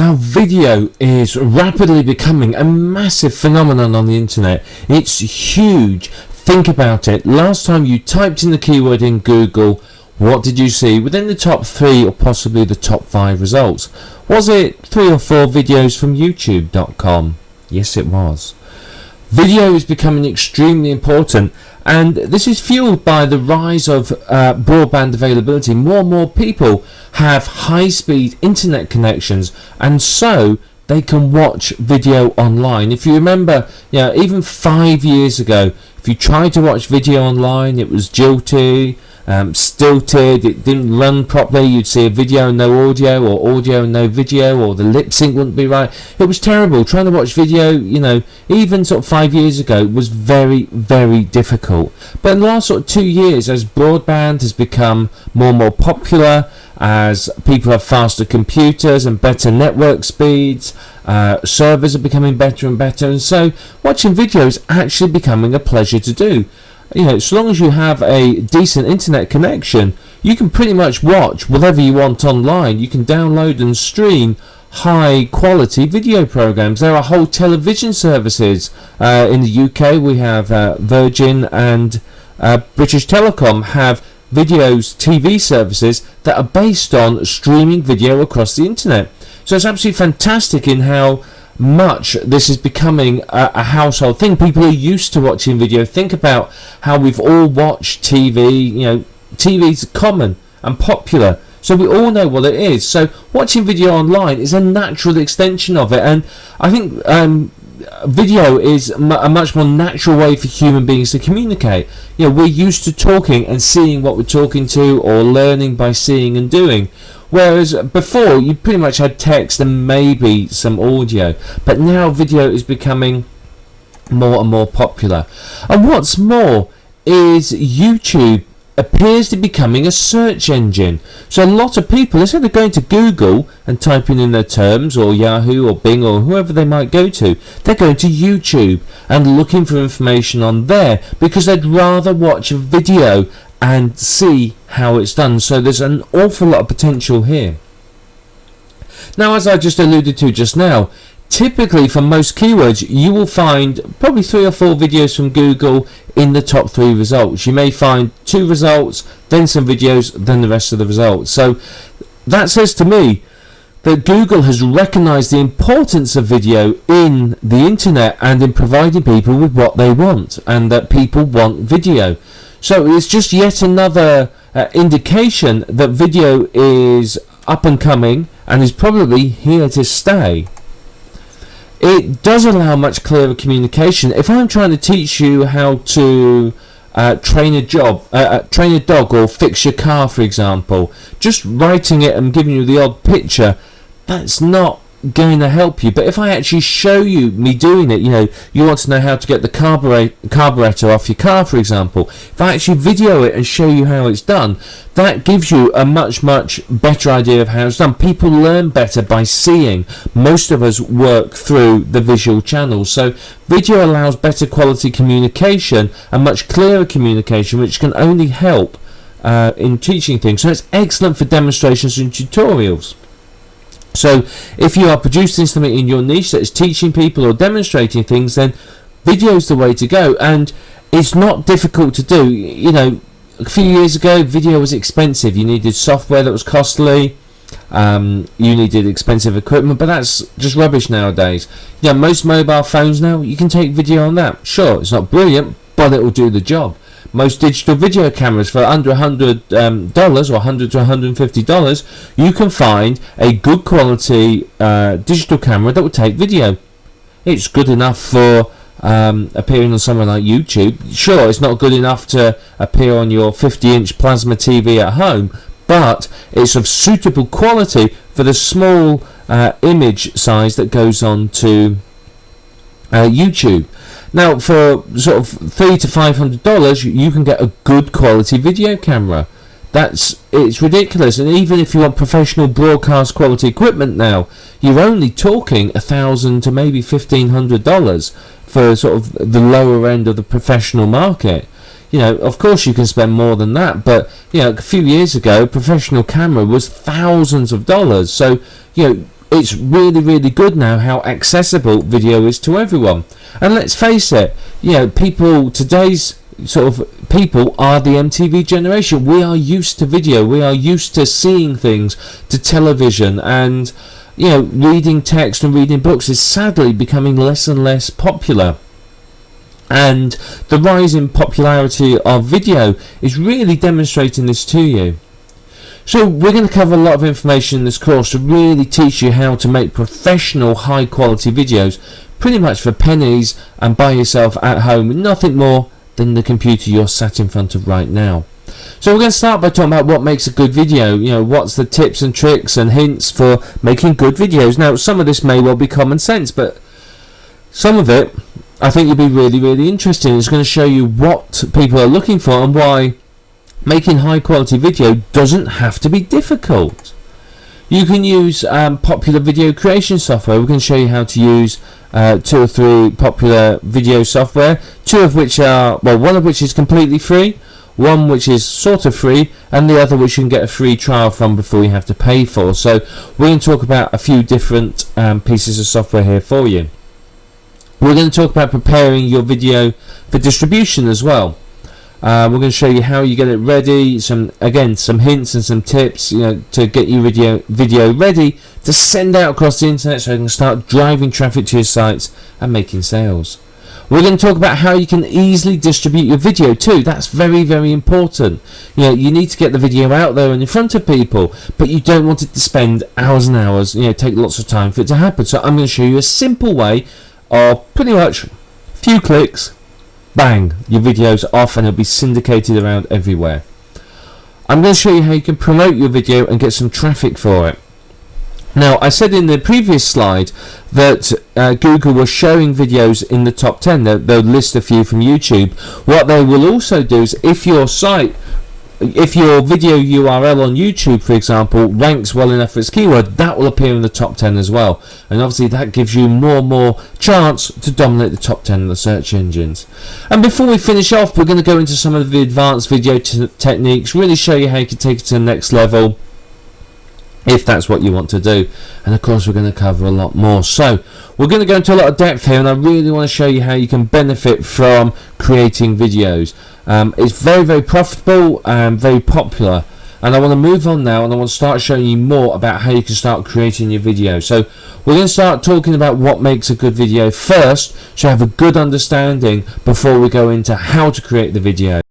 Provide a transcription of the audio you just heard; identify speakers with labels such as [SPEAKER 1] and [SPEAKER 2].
[SPEAKER 1] Now, video is rapidly becoming a massive phenomenon on the internet. It's huge. Think about it. Last time you typed in the keyword in Google, what did you see within the top 3 or possibly the top 5 results? Was it 3 or 4 videos from youtube.com? Yes, it was. Video is becoming extremely important, and this is fueled by the rise of broadband availability. More and more people have high-speed internet connections, and so they can watch video online. If you remember, even 5 years ago, if you tried to watch video online, it was jilty, stilted, it didn't run properly. You'd see a video and no audio, or audio and no video, or the lip sync wouldn't be right. It was terrible. Trying to watch video, even sort of 5 years ago, was very, very difficult. But in the last sort of 2 years, as broadband has become more and more popular, as people have faster computers and better network speeds, servers are becoming better and better, and so watching video is actually becoming a pleasure to do. So long as you have a decent internet connection, you can pretty much watch whatever you want online. You can download and stream high quality video programs. There are whole television services. In the UK we have Virgin and British Telecom have TV services that are based on streaming video across the internet. So it's absolutely fantastic in how much this is becoming a household thing. People are used to watching video. Think about how we've all watched TV. TV's common and popular, so we all know what it is. So watching video online is a natural extension of it, and I think video is a much more natural way for human beings to communicate. We're used to talking and seeing what we're talking to, or learning by seeing and doing. Whereas before, you pretty much had text and maybe some audio. But now video is becoming more and more popular. And what's more is YouTube appears to be becoming a search engine. So a lot of people, instead of going to Google and typing in their terms, or Yahoo or Bing or whoever they might go to, they're going to YouTube and looking for information on there because they'd rather watch a video and see how it's done. So there's an awful lot of potential here. Now, as I just alluded to just now, typically for most keywords you will find probably 3 or 4 videos from Google in the top 3 results. You may find 2 results, then some videos, then the rest of the results. So that says to me that Google has recognized the importance of video in the internet and in providing people with what they want, and that people want video. So it's just yet another indication that video is up and coming and is probably here to stay. It does allow much clearer communication. If I'm trying to teach you how to train a dog or fix your car, for example, just writing it and giving you the odd picture, that's not going to help you. But if I actually show you me doing it, you want to know how to get the carburetor off your car, for example. If I actually video it and show you how it's done, that gives you a much better idea of how it's done. People learn better by seeing. Most of us work through the visual channels, so video allows better quality communication and much clearer communication, which can only help in teaching things. So it's excellent for demonstrations and tutorials. So if you are producing something in your niche that is teaching people or demonstrating things, then video is the way to go, and it's not difficult to do. A few years ago video was expensive. You needed software that was costly, you needed expensive equipment, but that's just rubbish nowadays. Most mobile phones now, you can take video on that. Sure, it's not brilliant, but it will do the job. Most digital video cameras for under $100 or $100 to $150, you can find a good quality digital camera that will take video. It's good enough for appearing on somewhere like YouTube. Sure, it's not good enough to appear on your 50-inch plasma TV at home, but it's of suitable quality for the small image size that goes on to YouTube. Now, for sort of $300 to $500, you can get a good quality video camera. It's ridiculous. And even if you want professional broadcast quality equipment now, you're only talking $1,000 to maybe $1,500 for sort of the lower end of the professional market. Of course you can spend more than that, but a few years ago, a professional camera was thousands of dollars. So it's really good now how accessible video is to everyone. And let's face it, you know, today's sort of people are the MTV generation. We are used to video, we are used to seeing things, to television, and you know, reading text and reading books is sadly becoming less and less popular. And the rise in popularity of video is really demonstrating this to you. So we're going to cover a lot of information in this course to really teach you how to make professional high quality videos pretty much for pennies and by yourself at home with nothing more than the computer you're sat in front of right now. So we're going to start by talking about what makes a good video. You know, what's the tips and tricks and hints for making good videos. Now, some of this may well be common sense, but some of it I think you'll be really interesting. It's going to show you what people are looking for and why making high quality video doesn't have to be difficult. You can use popular video creation software. We're going to show you how to use 2 or 3 popular video software, 2 of which are, well, one of which is completely free, one which is sort of free, and the other which you can get a free trial from before you have to pay for. So we're going to talk about a few different pieces of software here for you. We're going to talk about preparing your video for distribution as well. We're going to show you how you get it ready, some hints and some tips, you know, to get your video ready to send out across the internet so you can start driving traffic to your sites and making sales. We're going to talk about how you can easily distribute your video too. That's very important. You know, you need to get the video out there and in front of people, but you don't want it to spend hours and hours, you know, take lots of time for it to happen. So I'm going to show you a simple way of pretty much a few clicks, bang, your video's off and it'll be syndicated around everywhere. I'm going to show you how you can promote your video and get some traffic for it. Now, I said in the previous slide that Google was showing videos in the top 10. They'll list a few from YouTube. What they will also do is if your video URL on YouTube, for example, ranks well enough for its keyword, that will appear in the top 10 as well. And obviously that gives you more chance to dominate the top 10 of the search engines. And before we finish off, we're going to go into some of the advanced video techniques, really show you how you can take it to the next level, if that's what you want to do. And of course we're going to cover a lot more. So we're going to go into a lot of depth here, and I really want to show you how you can benefit from creating videos. It's very profitable and very popular, and I want to move on now and I want to start showing you more about how you can start creating your video. So we're going to start talking about what makes a good video first, so you have a good understanding before we go into how to create the video.